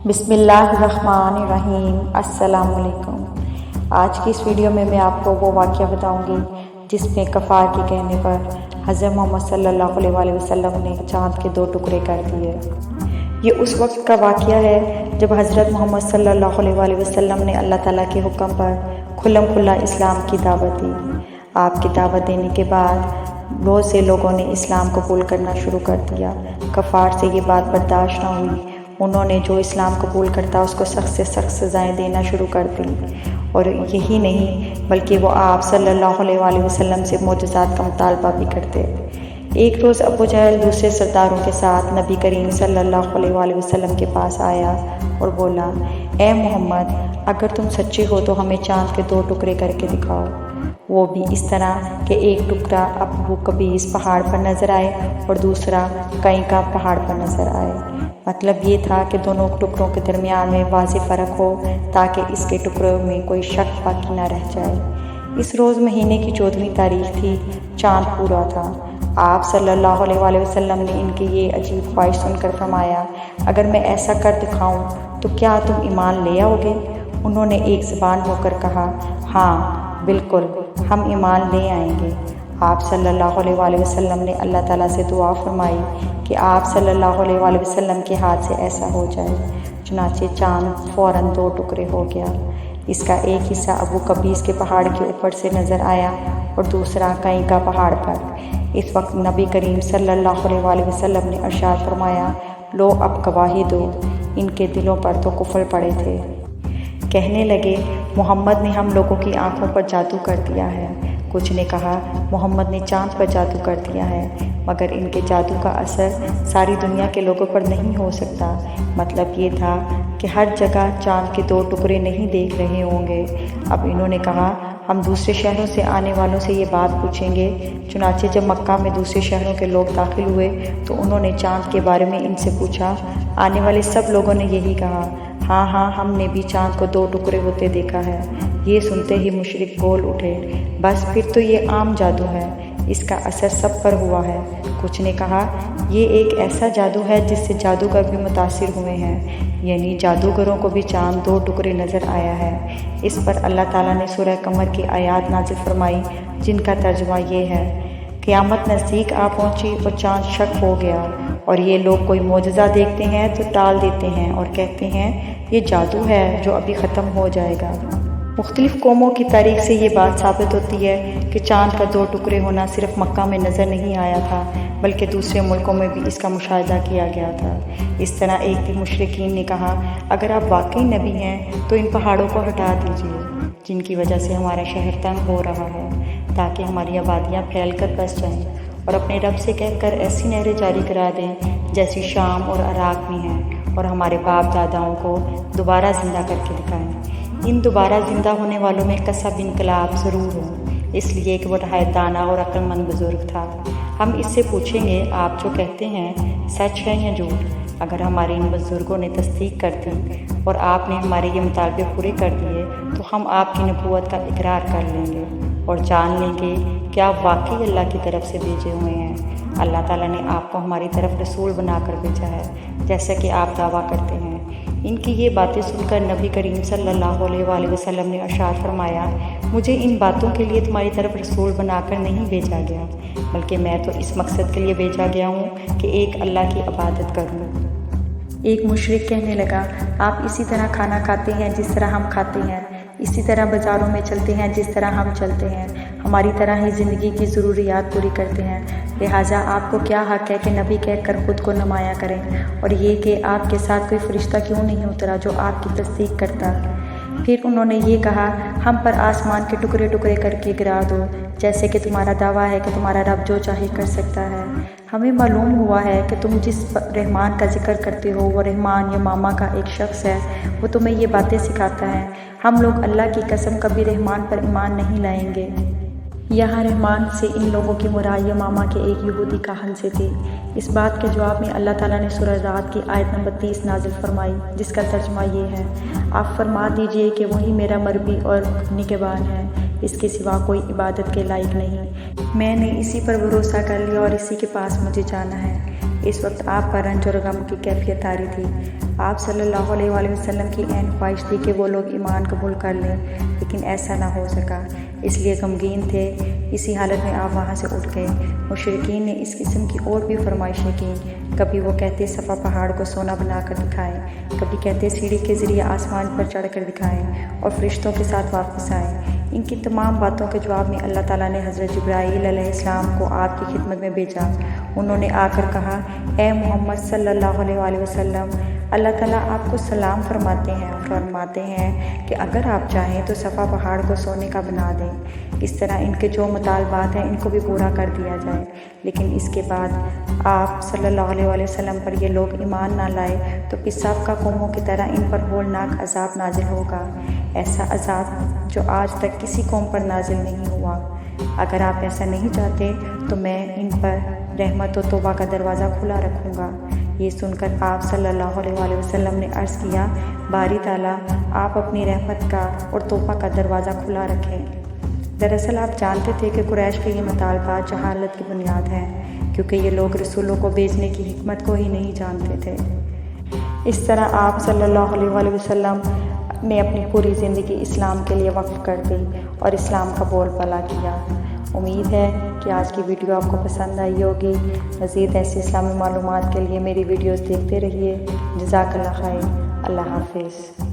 बिस्मिल्लाहिर्रहमानिर्रहीम। अस्सलाम वालेकुम। आज की इस वीडियो में मैं आपको वो वाक़या बताऊंगी जिसमें कफ़ार के कहने पर हज़रत मोहम्मद सल्लल्लाहु अलैहि वसल्लम ने चाँद के 2 टुकड़े कर दिए। ये उस वक्त का वाक़या है जब हज़रत मोहम्मद सल्लल्लाहु अलैहि वसल्लम ने अल्लाह ताला के हुक्म पर खुल्लम खुल्ला इस्लाम की दावत दी। आपकी दावत देने के बाद बहुत से लोगों ने इस्लाम कबूल करना शुरू कर दिया। कफ़ार से ये बात बर्दाश्त न हुई। उन्होंने जो इस्लाम कबूल करता उसको सख्त से सख्त सज़ाएँ देना शुरू कर दी। और यही नहीं बल्कि वो आप सल्लल्लाहु अलैहि वसल्लम से मोजज़ात का मुतालबा भी करते। एक रोज़ अबू जहल दूसरे सरदारों के साथ नबी करीम सल्लल्लाहु अलैहि वसल्लम के पास आया और बोला, ए मोहम्मद, अगर तुम सच्चे हो तो हमें चाँद के 2 टुकड़े करके दिखाओ, वो भी इस तरह कि एक टुकड़ा अबू कबीस पहाड़ पर नज़र आए और दूसरा कई का पहाड़ पर नज़र आए। मतलब ये था कि दोनों टुकड़ों के दरमियान में वाज़ेह फ़र्क हो ताकि इसके टुकड़ों में कोई शक बाकी ना रह जाए। इस रोज़ महीने की 14वीं तारीख थी। चाँद पूरा था। आप सल्लल्लाहु अलैहि वसल्लम ने इनकी ये अजीब ख्वाहिश सुनकर फरमाया, अगर मैं ऐसा कर दिखाऊं तो क्या तुम ईमान ले आओगे? उन्होंने एक ज़बान होकर कहा, हाँ बिल्कुल, हम ईमान ले आएंगे। आप सल्लल्लाहु अलैहि वसल्लम ने अल्लाह ताला से दुआ फरमाई कि आप सल्लल्लाहु अलैहि वसल्लम के हाथ से ऐसा हो जाए। चुनाचे चाँद फ़ौरन 2 टुकड़े हो गया। इसका एक हिस्सा अबू कबीस के पहाड़ के ऊपर से नज़र आया और दूसरा कई का पहाड़ पर। इस वक्त नबी करीम सल्लल्लाहु अलैहि वसल्लम ने इरशाद फरमाया, लो अब गवाही दो। इनके दिलों पर तो कुफ्र पड़े थे। कहने लगे, मोहम्मद ने हम लोगों की आंखों पर जादू कर दिया है। कुछ ने कहा, मोहम्मद ने चाँद पर जादू कर दिया है, मगर इनके जादू का असर सारी दुनिया के लोगों पर नहीं हो सकता। मतलब ये था कि हर जगह चाँद के 2 टुकड़े नहीं देख रहे होंगे। अब इन्होंने कहा, हम दूसरे शहरों से आने वालों से ये बात पूछेंगे। चुनाचे जब मक्का में दूसरे शहरों के लोग दाखिल हुए तो उन्होंने चाँद के बारे में इनसे पूछा। आने वाले सब लोगों ने यही कहा, हाँ हाँ, हमने भी चाँद को 2 टुकड़े होते देखा है। ये सुनते ही मुशरिक बोल उठे, बस फिर तो ये आम जादू है, इसका असर सब पर हुआ है। कुछ ने कहा, ये एक ऐसा जादू है जिससे जादूगर भी मुतासिर हुए हैं, यानी जादूगरों को भी चाँद 2 टुकड़े नज़र आया है। इस पर अल्लाह ताला ने सूरह कमर की आयत नाज़िल फरमाई जिनका तर्जुमा ये है, क़यामत नज़दीक आ पहुँची और चाँद शक हो गया और ये लोग कोई मोजज़ा देखते हैं तो टाल देते हैं और कहते हैं ये जादू है जो अभी ख़त्म हो जाएगा। मुख्तलिफ़ कौमों की तारीख़ से ये बात साबित होती है कि चाँद का 2 टुकड़े होना सिर्फ मक्का में नज़र नहीं आया था बल्कि दूसरे मुल्कों में भी इसका मुशाहिदा किया गया था। इस तरह एक दिन मुशरिकीन ने कहा, अगर आप वाकई नबी हैं तो इन पहाड़ों को हटा दीजिए जिनकी वजह से हमारा शहर तंग हो रहा है, ताकि हमारी आबादियाँ फैल कर बस जाएँ, और अपने रब से कहकर ऐसी नहरें जारी करा दें जैसी शाम और इराक़ में हैं, और हमारे बाप दादाओं को दोबारा ज़िंदा करके दिखाएं। इन दोबारा ज़िंदा होने वालों में कसब इनकलाब ज़रूर हो, इसलिए कि वो नहायत दाना और अक्लमंद बुज़ुर्ग था। हम इससे पूछेंगे, आप जो कहते हैं सच है या झूठ? अगर हमारे इन बुज़ुर्गों ने तस्दीक कर दी और आपने हमारे ये मुतालबे पूरे कर दिए तो हम आपकी नबूवत का इकरार कर लेंगे और जान लेंगे कि आप वाकई अल्लाह की तरफ से भेजे हुए हैं। अल्लाह ताला ने आपको हमारी तरफ रसूल बनाकर भेजा है जैसा कि आप दावा करते हैं। इनकी ये बातें सुनकर नबी करीम सल्लल्लाहु अलैहि वसल्लम ने इरशाद फरमाया, मुझे इन बातों के लिए तुम्हारी तरफ रसूल बनाकर नहीं भेजा गया, बल्कि मैं तो इस मकसद के लिए भेजा गया हूँ कि एक अल्लाह की इबादत करूँ। एक मुशरिक कहने लगा, आप इसी तरह खाना खाते हैं जिस तरह हम खाते हैं, इसी तरह बाज़ारों में चलते हैं जिस तरह हम चलते हैं, हमारी तरह ही ज़िंदगी की ज़रूरियात पूरी करते हैं, लिहाजा आपको क्या हक़ है कि नबी कहकर ख़ुद को नुमाया करें, और ये कि आपके साथ कोई फ़रिश्ता क्यों नहीं उतरा जो आपकी तस्दीक करता। फिर उन्होंने ये कहा, हम पर आसमान के टुकड़े टुकड़े करके गिरा दो, जैसे कि तुम्हारा दावा है कि तुम्हारा रब जो चाहे कर सकता है। हमें मालूम हुआ है कि तुम जिस रहमान का जिक्र करते हो वो रहमान या मामा का एक शख्स है, वो तुम्हें ये बातें सिखाता है। हम लोग अल्लाह की कसम कभी रहमान पर ईमान नहीं लाएंगे। यहाँ रहमान से इन लोगों की मुराद मामा के एक यहूदी काहन से थी। इस बात के जवाब में अल्लाह ताला ने सूरह रात की आयत नंबर 30 नाजिल फरमाई जिसका तर्जुमा ये है, आप फरमा दीजिए कि वही मेरा मरबी और निगहबान है, इसके सिवा कोई इबादत के लायक नहीं। मैंने इसी पर भरोसा कर लिया और इसी के पास मुझे जाना है। اس وقت آپ پر رنج اور غم کی کیفیت طاری تھی۔ آپ صلی اللہ علیہ وآلہ وسلم کی عین خواہش تھی کہ وہ لوگ ایمان قبول کر لیں، لیکن ایسا نہ ہو سکا، اس لیے غمگین تھے۔ اسی حالت میں آپ وہاں سے اٹھ گئے۔ مشرکین نے اس قسم کی اور بھی فرمائشیں کیں۔ کبھی وہ کہتے صفا پہاڑ کو سونا بنا کر دکھائیں، کبھی کہتے سیڑھی کے ذریعے آسمان پر چڑھ کر دکھائیں اور فرشتوں کے ساتھ واپس آئیں۔ ان کی تمام باتوں کے جواب میں اللہ تعالیٰ نے حضرت جبرائیل علیہ السلام کو آپ کی خدمت میں بھیجا۔ انہوں نے آ کر کہا، اے محمد صلی اللہ علیہ وآلہ وسلم، اللہ تعالیٰ آپ کو سلام فرماتے ہیں کہ اگر آپ چاہیں تو صفا پہاڑ کو سونے کا بنا دیں، اس طرح ان کے جو مطالبات ہیں ان کو بھی پورا کر دیا جائے۔ لیکن اس کے بعد آپ صلی اللہ علیہ وآلہ وسلم پر یہ لوگ ایمان نہ لائے تو پھر سابقہ قوموں کی طرح ان پر ہولناک عذاب نازل ہوگا، ایسا عذاب جو آج تک کسی قوم پر نازل نہیں ہوا۔ اگر آپ ایسا نہیں چاہتے تو میں ان پر رحمت و توبہ کا دروازہ کھلا رکھوں گا۔ یہ سن کر آپ صلی اللہ علیہ وآلہ وسلم نے عرض کیا، باری تعالیٰ آپ اپنی رحمت کا اور توبہ کا دروازہ کھلا رکھیں۔ دراصل آپ جانتے تھے کہ قریش کے یہ مطالبات جہالت کی بنیاد ہیں، کیونکہ یہ لوگ رسولوں کو بھیجنے کی حکمت کو ہی نہیں جانتے تھے۔ اس طرح آپ صلی اللہ علیہ وآلہ وسلم نے اپنی پوری زندگی اسلام کے لیے وقف کر دی اور اسلام کا بول بالا کیا۔ امید ہے کہ آج کی ویڈیو آپ کو پسند آئی ہوگی۔ مزید ایسی اسلامی معلومات کے لیے میری ویڈیوز دیکھتے رہیے۔ جزاک اللہ خیر۔ اللہ حافظ۔